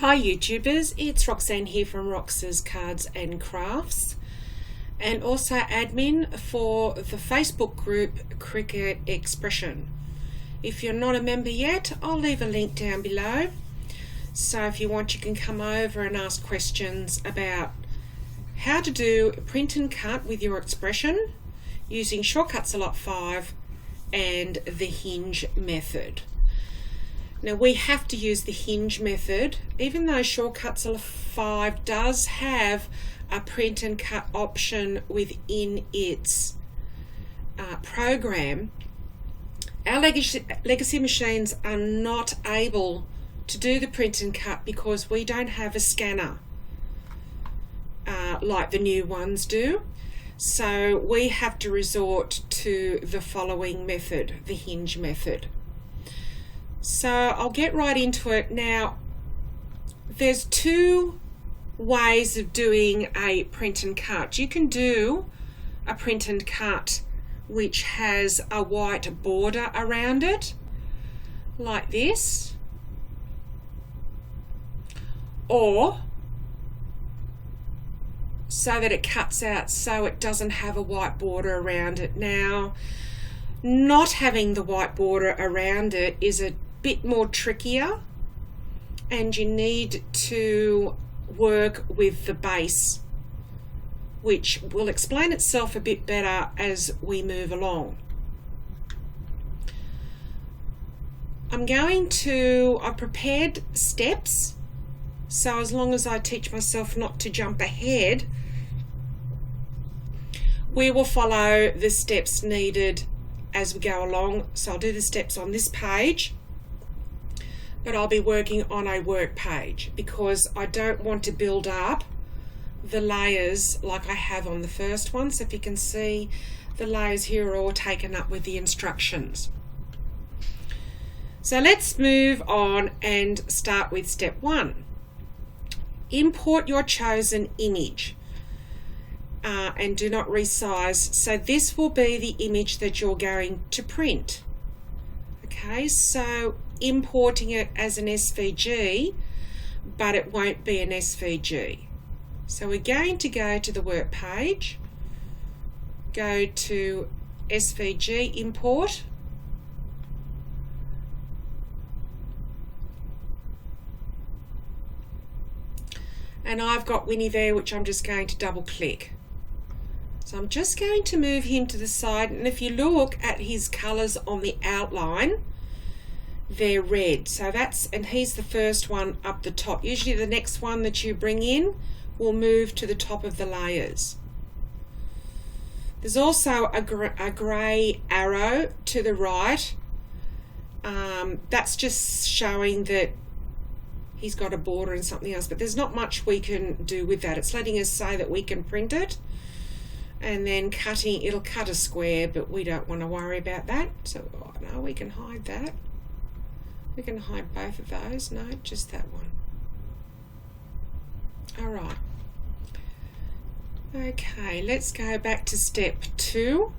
Hi YouTubers, it's Roxanne here from Rox's Cards and Crafts, and also admin for the Facebook group Cricket Expression. If you're not a member yet, I'll leave a link down below, so if you want you can come over and ask questions about how to do print and cut with your expression using Shortcuts a Lot 5 and the Hinge Method. Now we have to use the Hinge Method, even though Shortcuts a Lot 5 does have a print and cut option within its program. Our legacy machines are not able to do the print and cut because we don't have a scanner like the new ones do. So we have to resort to the following method, the Hinge Method. So I'll get right into it. Now, there's two ways of doing a print and cut. You can do a print and cut which has a white border around it, like this, or so that it cuts out so it doesn't have a white border around it. Now, not having the white border around it is a bit more trickier, and you need to work with the base, which will explain itself a bit better as we move along. I've prepared steps, so as long as I teach myself not to jump ahead, we will follow the steps needed as we go along. So I'll do the steps on this page, but I'll be working on a work page because I don't want to build up the layers like I have on the first one. So if you can see, the layers here are all taken up with the instructions. So let's move on and start with step 1. Import your chosen image and do not resize. So this will be the image that you're going to print. Okay, so importing it as an SVG, but it won't be an SVG. So we're going to go to the work page, go to SVG import, and I've got Winnie there, which I'm just going to double click. So I'm just going to move him to the side, and if you look at his colors on the outline, they're red. So and he's the first one up the top. Usually the next one that you bring in will move to the top of the layers. There's also a grey arrow to the right. That's just showing that he's got a border and something else, but there's not much we can do with that. It's letting us say that we can print it, and then it'll cut a square, but we don't want to worry about that. So no, we can hide that. We can hide both of those. No, just that one. All right. Okay, let's go back to step 2.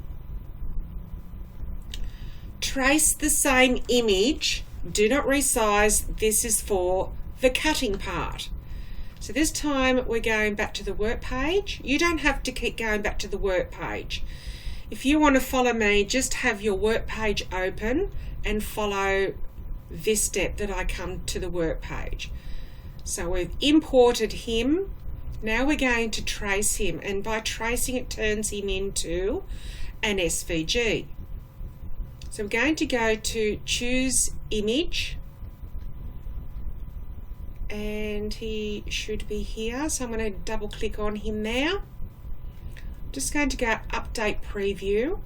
Trace the same image. Do not resize. This is for the cutting part. So this time we're going back to the work page. You don't have to keep going back to the work page. If you want to follow me, just have your work page open and follow this step that I come to the work page. So we've imported him. Now we're going to trace him, and by tracing it turns him into an SVG. So I'm going to go to choose image, and he should be here. So I'm going to double click on him now. I'm just going to go update preview,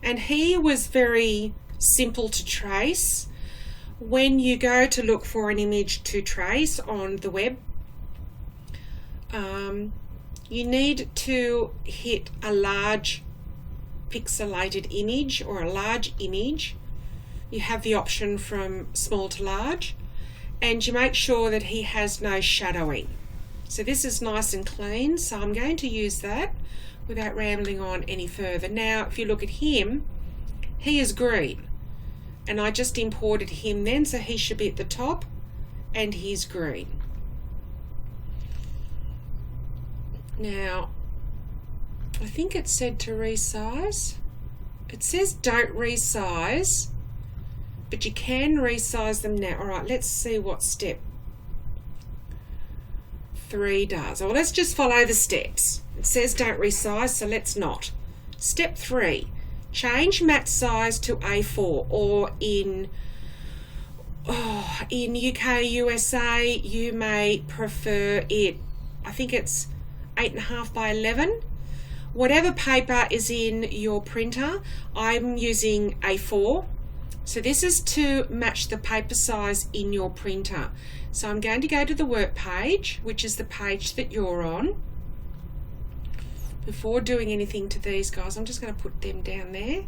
and he was very simple to trace. When you go to look for an image to trace on the web, you need to hit a large pixelated image or a large image. You have the option from small to large, and you make sure that he has no shadowing. So this is nice and clean, so I'm going to use that without rambling on any further. Now if you look at him, he is green, and I just imported him then, so he should be at the top, and he's green. Now, I think it said to resize. It says don't resize, but you can resize them now. All right, let's see what step 3 does. Well, let's just follow the steps. It says don't resize, so let's not. Step 3, change mat size to A4, or in UK, USA, you may prefer it, I think it's 8.5 by 11. Whatever paper is in your printer, I'm using A4. So this is to match the paper size in your printer. So I'm going to go to the work page, which is the page that you're on. Before doing anything to these guys, I'm just going to put them down there.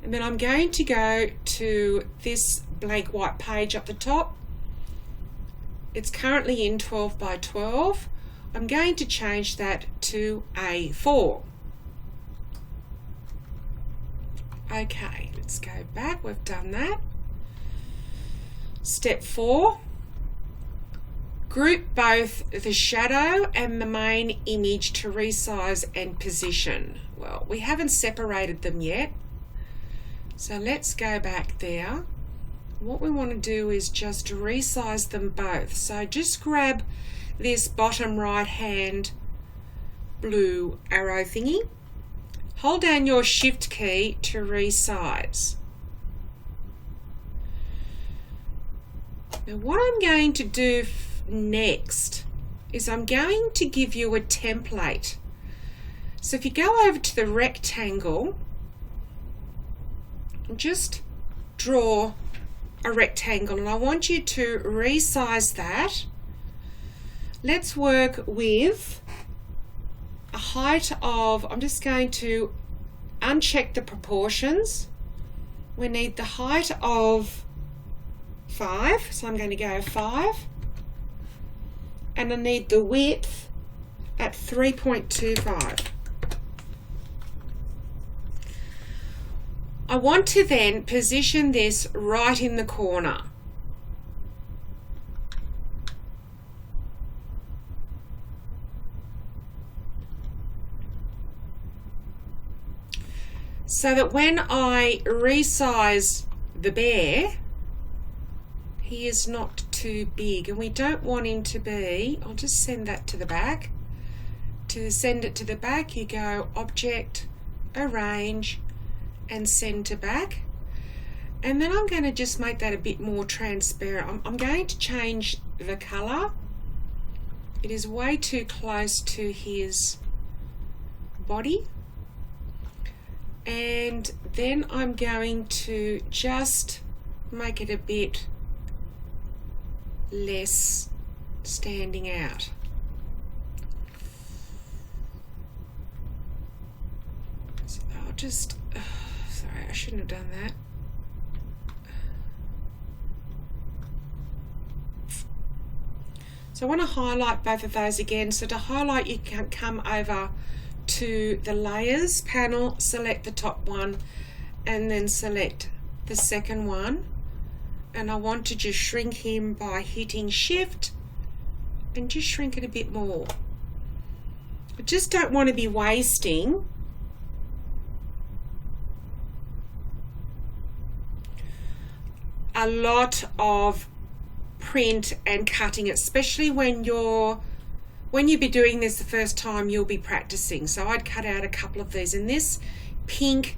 And then I'm going to go to this blank white page up the top. It's currently in 12 by 12. I'm going to change that to A4. Okay, let's go back. We've done that. Step 4, group both the shadow and the main image to resize and position. Well, we haven't separated them yet, so let's go back there. What we want to do is just resize them both. So just grab this bottom right hand blue arrow thingy, hold down your shift key to resize. Now what I'm going to do next is I'm going to give you a template. So if you go over to the rectangle, just draw a rectangle, and I want you to resize that. Let's work with a height of, I'm just going to uncheck the proportions. We need the height of 5, so I'm going to go 5. And I need the width at 3.25. I want to then position this right in the corner. So that when I resize the bear, he is not too big, and we don't want him to be, I'll just send that to the back. To send it to the back, you go Object, Arrange, and Send to Back. And then I'm going to just make that a bit more transparent. I'm going to change the colour. It is way too close to his body. And then I'm going to just make it a bit less standing out. So I'll just, sorry, I shouldn't have done that. So I want to highlight both of those again. So to highlight, you can come over to the layers panel, select the top one, and then select the second one. And I want to just shrink him by hitting Shift and just shrink it a bit more. I just don't want to be wasting a lot of print and cutting, especially when you'll be doing this the first time, you'll be practicing. So I'd cut out a couple of these, and this pink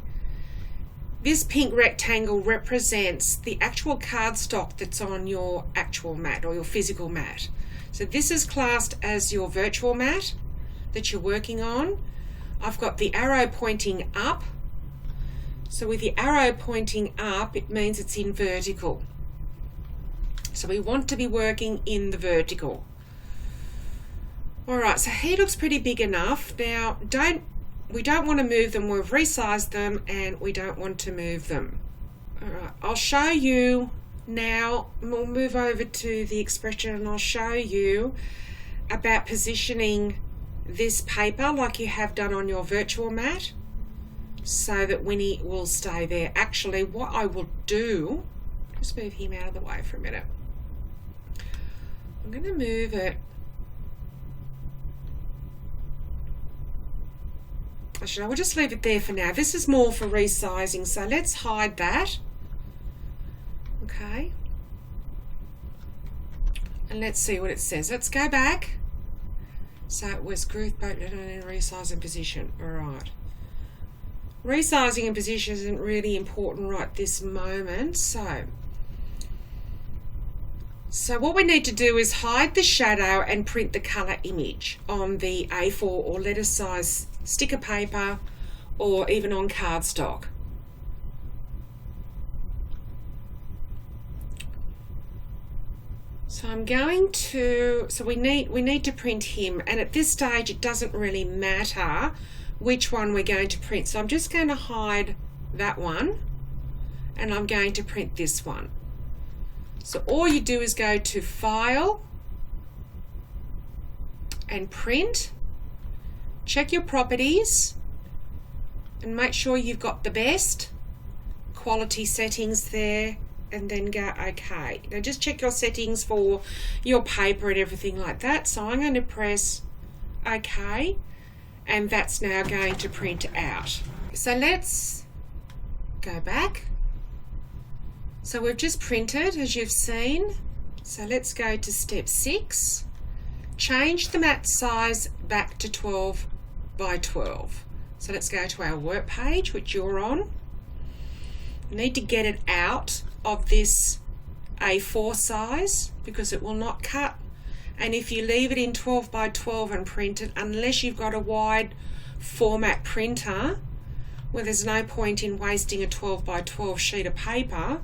rectangle represents the actual cardstock that's on your actual mat or your physical mat. So this is classed as your virtual mat that you're working on. I've got the arrow pointing up. So with the arrow pointing up, it means it's in vertical. So we want to be working in the vertical. All right, so he looks pretty big enough. Now, we don't want to move them. We've resized them and we don't want to move them. All right, I'll show you now. We'll move over to the expression and I'll show you about positioning this paper like you have done on your virtual mat so that Winnie will stay there. Actually, what I will do, just move him out of the way for a minute. I'm going to move it Actually, we'll just leave it there for now. This is more for resizing, so let's hide that. Okay. And let's see what it says. Let's go back. So it was group, and resize and position. All right. Resizing and position isn't really important right this moment. So what we need to do is hide the shadow and print the color image on the A4 or letter size sticker paper or even on cardstock. So I'm going to, so we need to print him, and at this stage it doesn't really matter which one we're going to print. So I'm just going to hide that one and I'm going to print this one. So all you do is go to File and Print, check your properties and make sure you've got the best quality settings there, and then go OK. Now just check your settings for your paper and everything like that. So I'm going to press OK, and that's now going to print out. So let's go back. So we've just printed, as you've seen. So let's go to step 6. Change the mat size back to 12 by 12. So let's go to our work page, which you're on. You need to get it out of this A4 size because it will not cut. And if you leave it in 12 by 12 and print it, unless you've got a wide format printer where there's no point in wasting a 12 by 12 sheet of paper,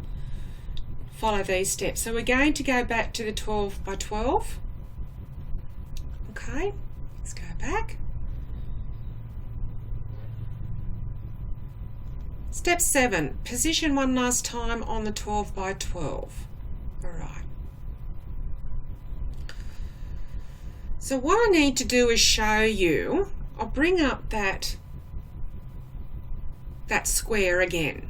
follow these steps. So we're going to go back to the 12 by 12. Okay, let's go back. Step 7, position one last time on the 12 by 12. All right. So what I need to do is show you, I'll bring up that square again.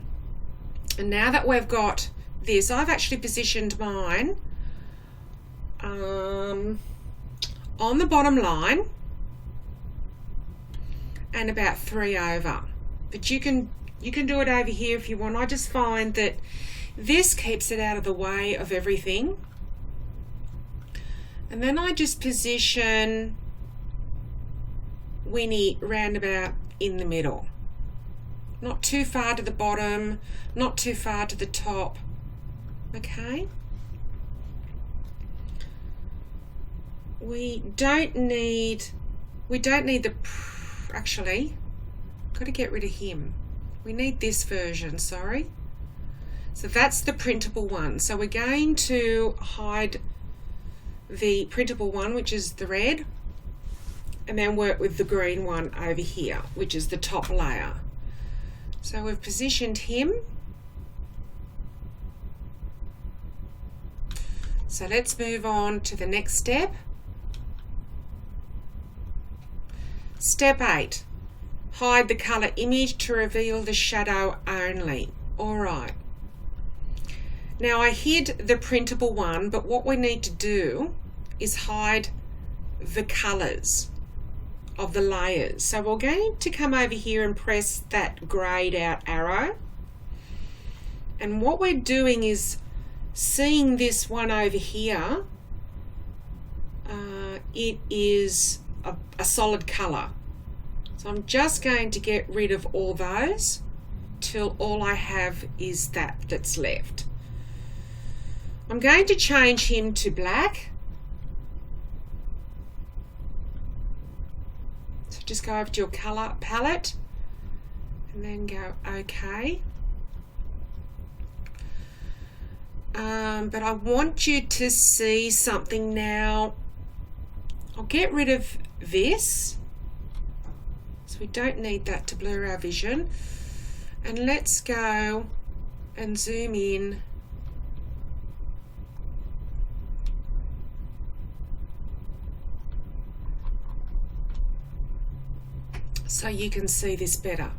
And now that we've got this, I've actually positioned mine on the bottom line and about 3 over. But you can do it over here if you want. I just find that this keeps it out of the way of everything. And then I just position Winnie roundabout in the middle. Not too far to the bottom, not too far to the top. Okay. We don't need the, actually, got to get rid of him. We need this version, sorry. So that's the printable one. So we're going to hide the printable one, which is the red, and then work with the green one over here, which is the top layer. So we've positioned him. So let's move on to the next step. Step 8. Hide the color image to reveal the shadow only. All right. Now I hid the printable one, but what we need to do is hide the colors of the layers. So we're going to come over here and press that grayed out arrow. And what we're doing is seeing this one over here, it is a solid color. So I'm just going to get rid of all those till all I have is that's left. I'm going to change him to black. So just go over to your color palette and then go OK. But I want you to see something now. I'll get rid of this. So we don't need that to blur our vision. And let's go and zoom in. So you can see this better.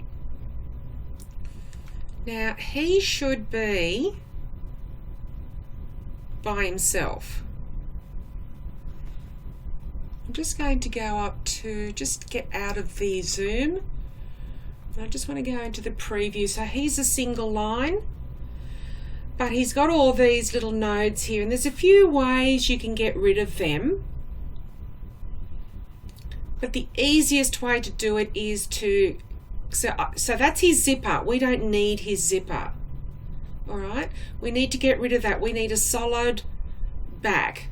Now he should be by himself. I'm just going to go up to just get out of the zoom I just want to go into the preview. So he's a single line, but he's got all these little nodes here, and there's a few ways you can get rid of them. But the easiest way to do it is to, so that's his zipper. We don't need his zipper. All right, we need to get rid of that. We need a solid back.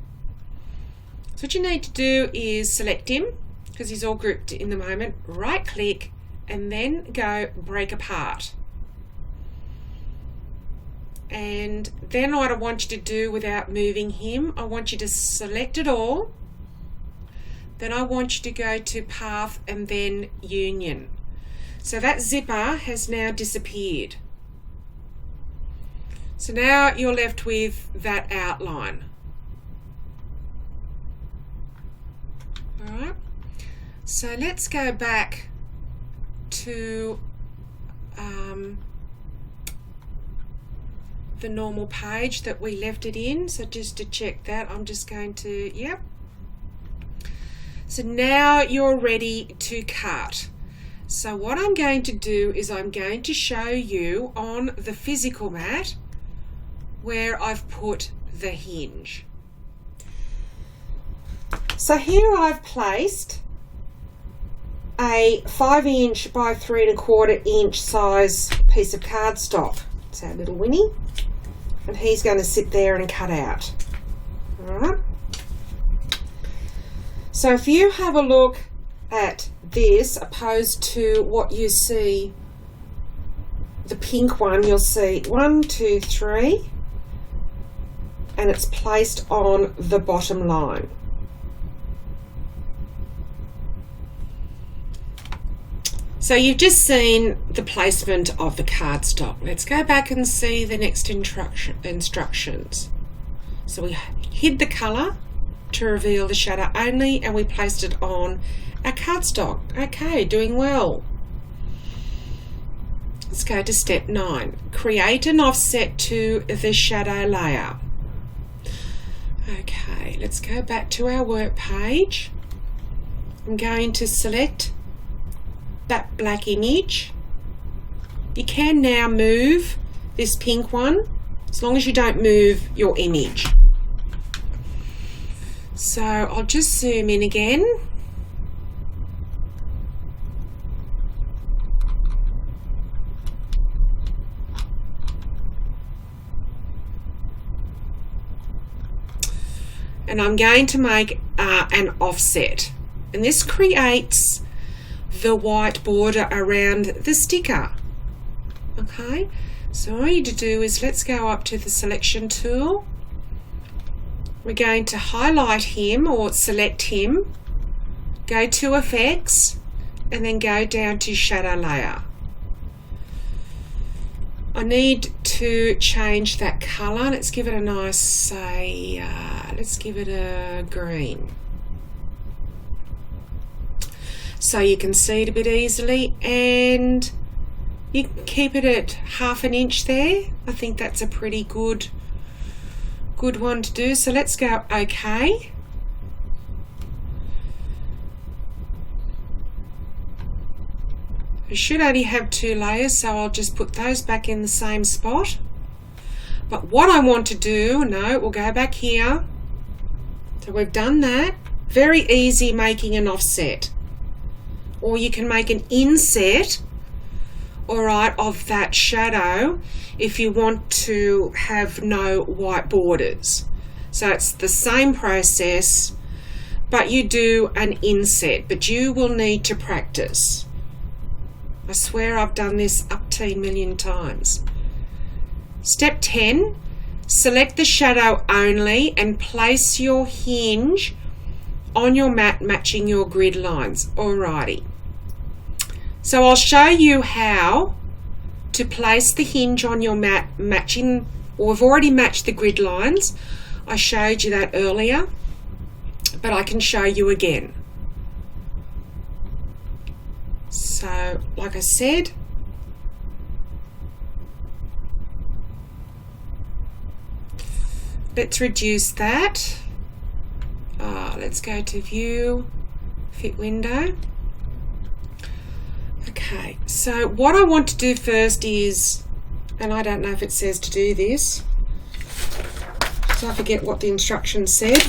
So what you need to do is select him, because he's all grouped in the moment, right click, and then go break apart. And then what I want you to do without moving him, I want you to select it all. Then I want you to go to path and then union. So that zipper has now disappeared. So now you're left with that outline. All right. So let's go back to the normal page that we left it in. So just to check that, I'm just going to, yep. So now you're ready to cut. So what I'm going to do is I'm going to show you on the physical mat where I've put the hinge. So here I've placed a 5" by 3 1/4 inch size piece of cardstock. It's our little Winnie, and he's going to sit there and cut out. All right. So if you have a look at this opposed to what you see, the pink one, you'll see 1, 2, 3, and it's placed on the bottom line. So you've just seen the placement of the cardstock. Let's go back and see the next instructions. So we hid the colour to reveal the shadow only, and we placed it on our cardstock. Okay, doing well. Let's go to step 9. Create an offset to the shadow layer. Okay, let's go back to our work page. I'm going to select that black image. You can now move this pink one, as long as you don't move your image. So I'll just zoom in again. And I'm going to make an offset. And this creates the white border around the sticker. Okay, so all you need to do is let's go up to the selection tool. We're going to highlight him or select him, go to effects, and then go down to shadow layer. I need to change that color. Let's give it a nice, say, let's give it a green. So you can see it a bit easily, and you can keep it at 1/2 inch there. I think that's a pretty good one to do. So let's go OK. I should only have 2 layers, so I'll just put those back in the same spot. But what I want to do, no, we'll go back here. So we've done that. Very easy making an offset. Or you can make an inset, all right, of that shadow if you want to have no white borders. So it's the same process, but you do an inset, but you will need to practice. I swear I've done this up to 10 million times. Step 10, select the shadow only and place your hinge on your mat matching your grid lines. Alrighty. So I'll show you how to place the hinge on your mat matching, or we've already matched the grid lines. I showed you that earlier, but I can show you again. So, like I said, let's reduce that. Let's go to view, fit window. Okay, Okay, so what I want to do first is, and I don't know if it says to do this, so I forget what the instructions said.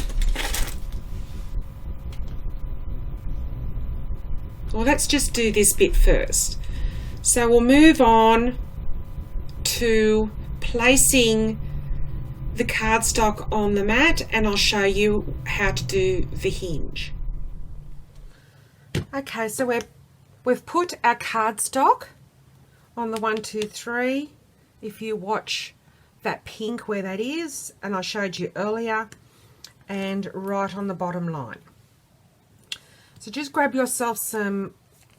Well, let's just do this bit first. So we'll move on to placing the cardstock on the mat, and I'll show you how to do the hinge. Okay, so we've put our cardstock on the 1, 2, 3. If you watch that pink where that is, and I showed you earlier, and right on the bottom line. So just grab yourself some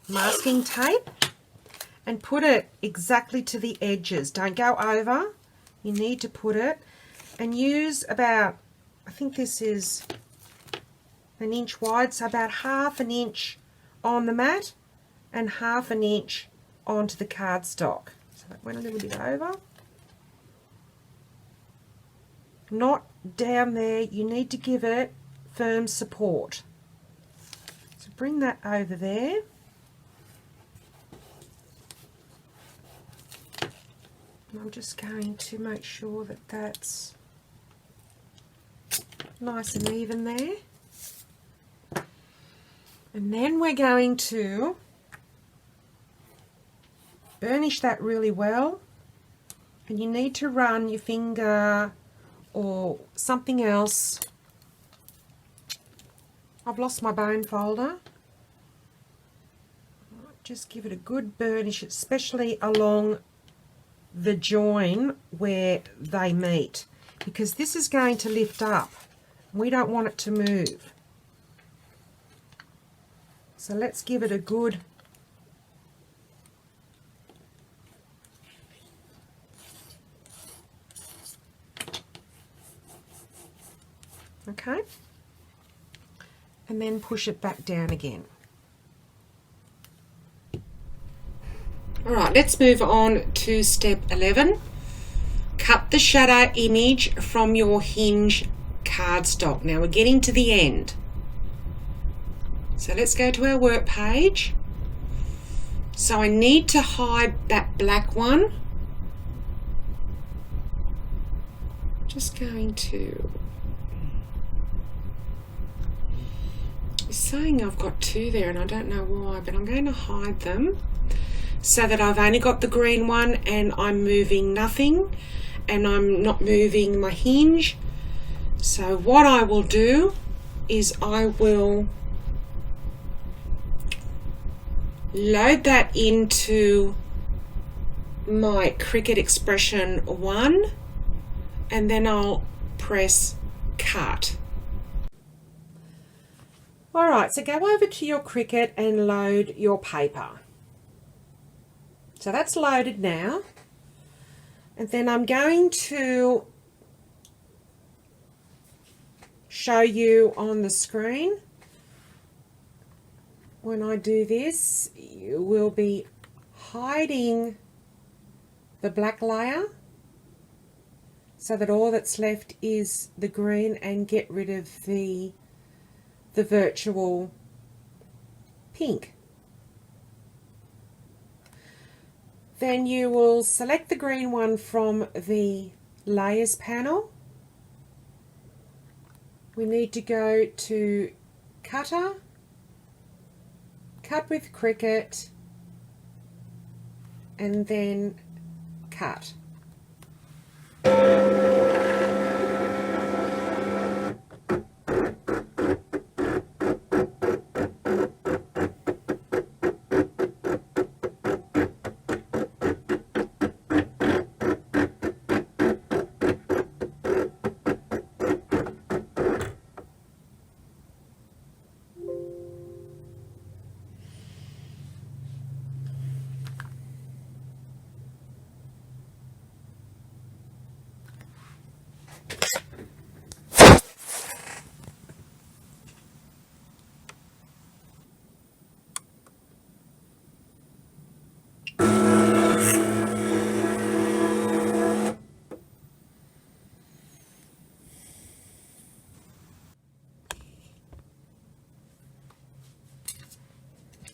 masking tape and put it exactly to the edges. Don't go over. You need to put it, and use about, I think this is 1 inch wide, so about 1/2 inch on the mat and 1/2 inch onto the cardstock. So that went a little bit over. Not down there. You need to give it firm support. So bring that over there. And I'm just going to make sure that that's nice and even there. And then we're going to burnish that really well. And you need to run your finger or something else. I've lost my bone folder. Just give it a good burnish, especially along the join where they meet, because this is going to lift up. We don't want it to move. So let's give it a good okay, and then push it back down again. Alright, let's move on to step 11. Cut the shadow image from your hinge cardstock. Now we're getting to the end. So let's go to our work page. So I need to hide that black one. Just going to... It's saying I've got 2 there and I don't know why, but I'm going to hide them so that I've only got the green one and I'm moving nothing and I'm not moving my hinge. So what I will do is I will load that into my Cricut Expression 1 and then I'll press cut. Alright, so go over to your Cricut and load your paper. So that's loaded now. And then I'm going to show you on the screen. When I do this, you will be hiding the black layer so that all that's left is the green, and get rid of the virtual pink. Then you will select the green one from the layers panel. We need to go to cutter, cut with Cricut, and then cut.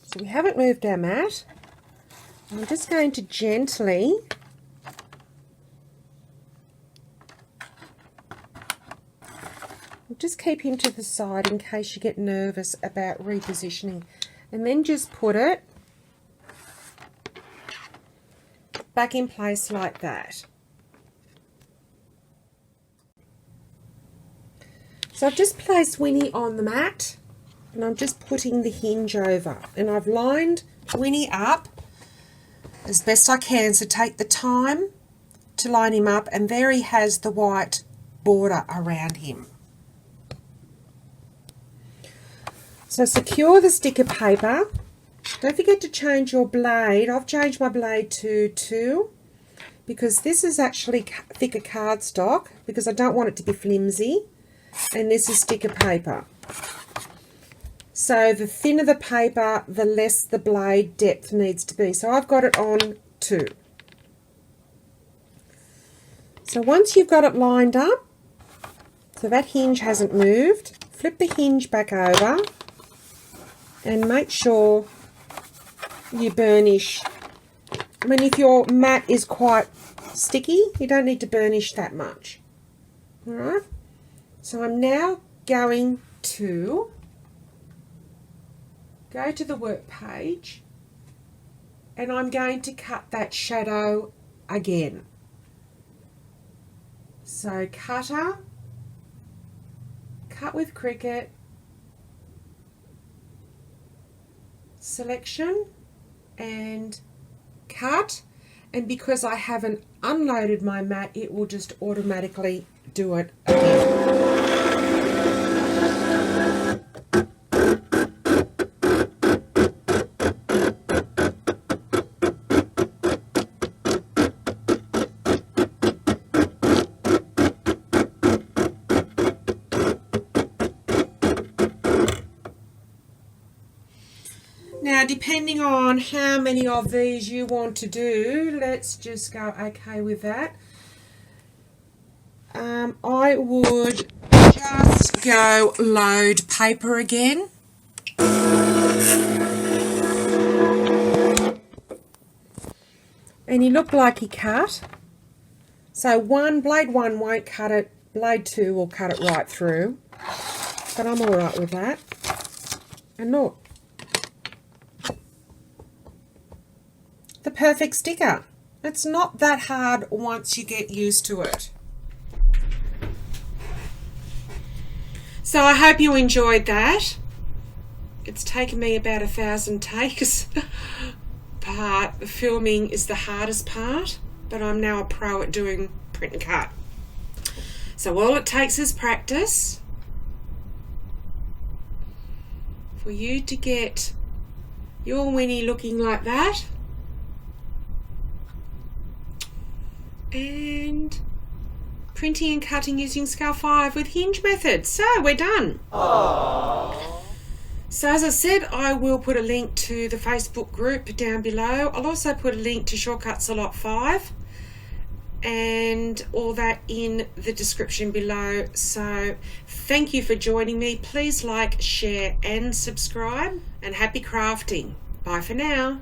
So we haven't moved our mat, I'm just going to gently just keep him to the side in case you get nervous about repositioning, and then just put it back in place like that. So I've just placed Winnie on the mat and I'm just putting the hinge over, and I've lined Winnie up as best I can, so take the time to line him up, and there he has the white border around him. So secure the sticker paper. Don't forget to change your blade. I've changed my blade to 2 because this is actually thicker cardstock because I don't want it to be flimsy, and this is sticker paper. So the thinner the paper, the less the blade depth needs to be. So I've got it on 2. So once you've got it lined up, so that hinge hasn't moved, flip the hinge back over and make sure you burnish. I mean, if your mat is quite sticky, you don't need to burnish that much. Alright, so I'm now going to go to the work page and I'm going to cut that shadow again. So cutter, cut with Cricut, selection and cut, and because I haven't unloaded my mat, it will just automatically do it again. Now, depending on how many of these you want to do, let's just go okay with that. I would just go load paper again. And he looked like he cut. So blade 1 won't cut it, blade 2 will cut it right through. But I'm alright with that. And look. The perfect sticker. It's not that hard once you get used to it. So I hope you enjoyed that. It's taken me about 1,000 takes. But filming is the hardest part, but I'm now a pro at doing print and cut. So all it takes is practice for you to get your Winnie looking like that. And printing and cutting using scale 5 with Hinge Method. So we're done. Aww. So as I said, I will put a link to the Facebook group down below. I'll also put a link to Shortcuts a Lot 5 and all that in the description below. So thank you for joining me. Please like, share and subscribe, and happy crafting. Bye for now.